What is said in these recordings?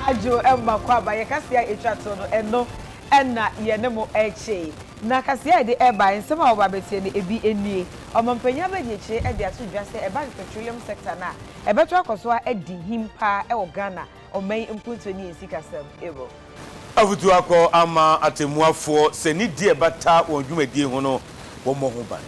ajo emma kwa ba ye kasia etwato no eno enna ye ne mo eche na kasia de eba nsem a oba betie ne ebi enie omampanya ba de eche e de ato dwa se eba petroleum sector na ebeto akoso a edi himpa e wo Ghana oman mpunto ni ensikasam ebo avutu akọ ama atemuafo se ni die bata won dwumadie ho no wo mo ho ban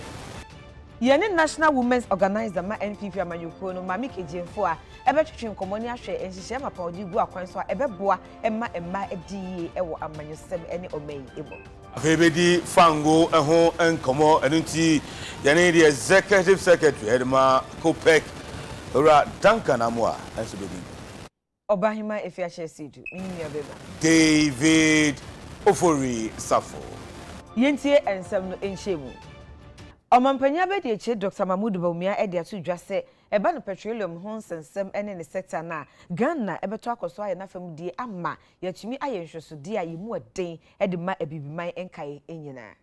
Yene National Women's Organizer ma NPP amanyuko no mami kejemfo a ebetwetwe nkomoni ahwe enhihye ma pa odi gu akwan so a ebeboa emma edi ewo amanyosem ene omei ebo afebedi fango ho nkomo enunti yene the executive secretary Edma Kopek ora Duncan Amoa enso bebi Obahima Efiache Sidu minni abeba David Ofori Safo yentie ensem no enhyemu Omampanya be de eche Dr. Mahmoud Bawumia e de ato dwa se eba no petroleum ho nsensem ene ne sector na Ghana ebeto akoso aye na fam die ama yatumi aye nhwesode a yimu eden e de ma abibiman enkae enyina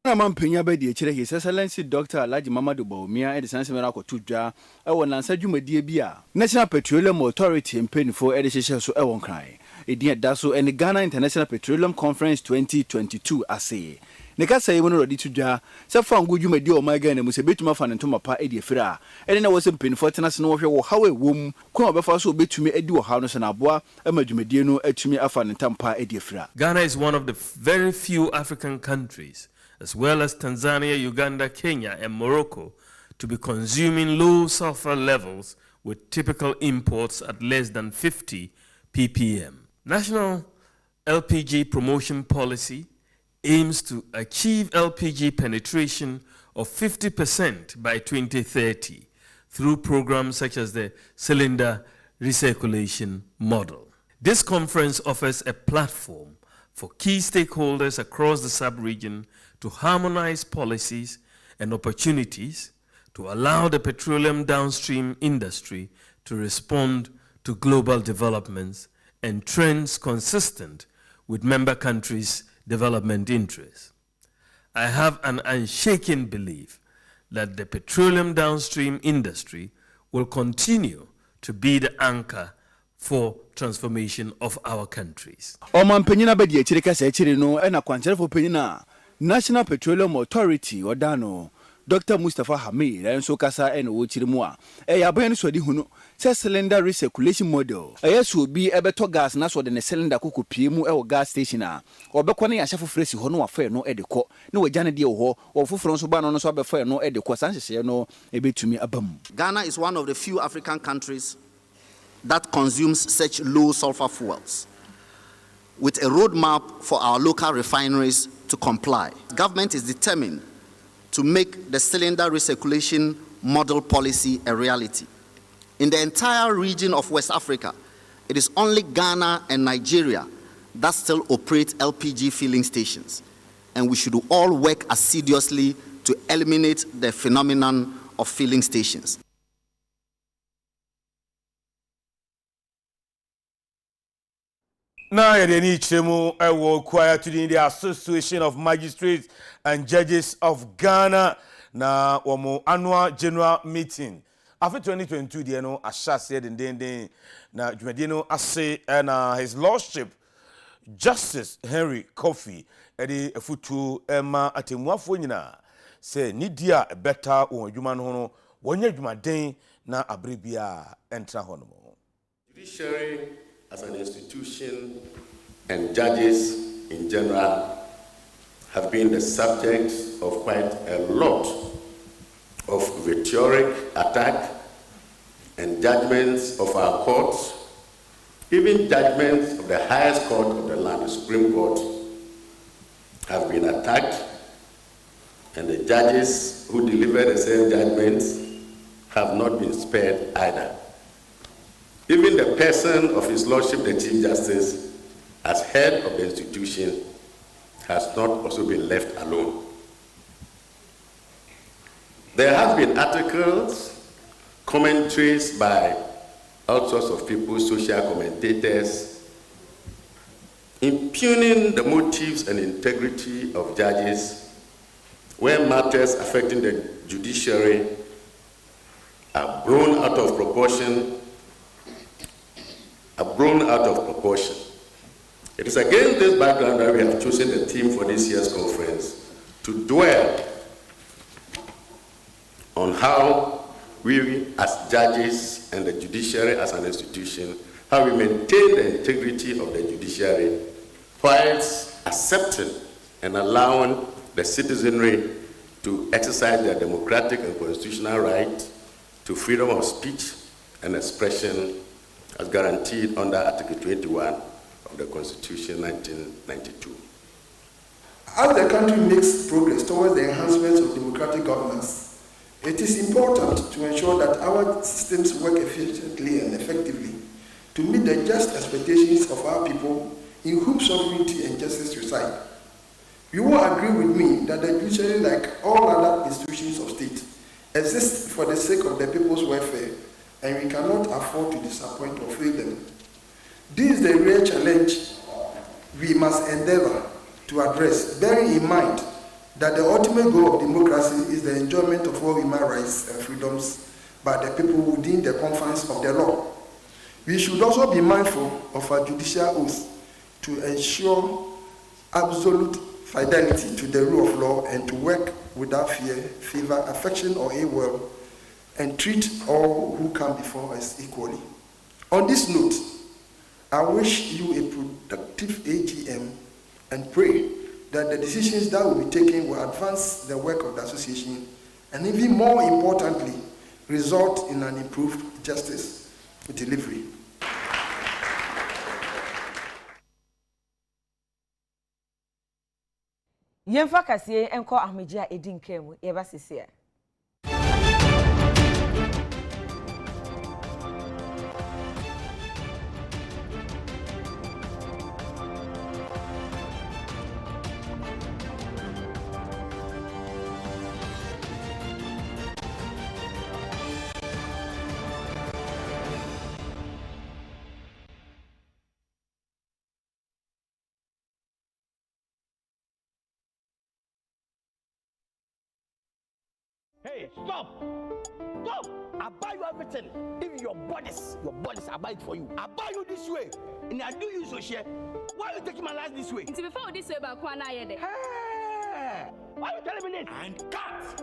Omampanya be de eche His Excellency Dr. Alhaji Mahmoud Bawumia e de sansem na akoto dwa e wo nansa dwumadie bi a National Petroleum Authority mpenifo e de hyehye so e won kran edin da so ene Ghana International Petroleum Conference 2022 ase Nika say we no ready to dwa se fa ngo dwumadi o ma Ghana mu se betuma fa ne ntoma pa e de afira ene na wo se mpinfo tena se no wo hwe wo hawe wom ko obefa so betumi edi wo haw no se na aboa ama dwumadi no atumi afa ne ntampa e de afira. Ghana is one of the very few African countries, as well as Tanzania, Uganda, Kenya, and Morocco, to be consuming low sulfur levels with typical imports at less than 50 ppm. National LPG promotion policy aims to achieve LPG penetration of 50% by 2030 through programs such as the cylinder recirculation model. This conference offers a platform for key stakeholders across the sub-region to harmonize policies and opportunities to allow the petroleum downstream industry to respond to global developments and trends consistent with member countries' development interests. I have an unshaken belief that the petroleum downstream industry will continue to be the anchor for transformation of our countries. Omampanyina be de eche kasa eche no e na kwancherefo panyina National Petroleum Authority odano Dr. Mustafa Hamid enso kasa ene wo chirimu a yaban no sodi hunu se cylinder recirculation model so bi ebeto gas na so de ne cylinder kokopie mu wo gas station a obekọ ne yahye foforo si ho no wafa no edekọ ne wagane de wo foforo so ba no so abefa no edekọ sanhyehyɛ no ebetumi abam. Ghana is one of the few African countries that consumes such low sulfur fuels, with a roadmap for our local refineries to comply. Government is determined to make the cylinder recirculation model policy a reality. In the entire region of West Africa, it is only Ghana and Nigeria that still operate LPG filling stations, and we should all work assiduously to eliminate the phenomenon of filling stations. Na yedeni chemu ewo kwaya to the Association of Magistrates and Judges of Ghana na womo annual general meeting after 2022 de no ashase den na dwumade no ase na his lordship Justice Henry Kofi edi efutu ema atemuafo nyina se nidia beta won adwuma no no wonya dwumaden na abrebia entra ho no. Judiciary as an institution and judges in general have been the subject of quite a lot of rhetoric attack, and judgments of our courts, even judgments of the highest court of the land, the Supreme Court, have been attacked, and the judges who deliver the same judgments have not been spared either. Even the person of His Lordship the Chief Justice, as head of the institution, has not also been left alone. There have been articles, commentaries by all sorts of people, social commentators, impugning the motives and integrity of judges where matters affecting the judiciary are blown out of proportion have grown out of proportion. It is against this background that we have chosen the theme for this year's conference to dwell on how we as judges and the judiciary as an institution, how we maintain the integrity of the judiciary whilst accepting and allowing the citizenry to exercise their democratic and constitutional right to freedom of speech and expression as guaranteed under Article 21 of the Constitution 1992. As the country makes progress towards the enhancement of democratic governance, it is important to ensure that our systems work efficiently and effectively to meet the just expectations of our people in whom sovereignty and justice reside. You will agree with me that the judiciary, like all other institutions of state, exists for the sake of the people's welfare, and we cannot afford to disappoint or fail them. This is the real challenge we must endeavor to address, bearing in mind that the ultimate goal of democracy is the enjoyment of all human rights and freedoms by the people within the confines of the law. We should also be mindful of our judicial oath to ensure absolute fidelity to the rule of law and to work without fear, favor, affection, or ill will, and treat all who come before us equally. On this note, I wish you a productive AGM and pray that the decisions that will be taken will advance the work of the association and, even more importantly, result in an improved justice delivery. Yemfa kasiye enko ahmeji a edin kemu yeba sisia. Hey, stop! Stop! I buy you everything. Even your bodies, I buy it for you. I buy you this way, and I do you so share. Why are you taking my life this way? It's before this way, but Hey! Why are you telling me this? And cut!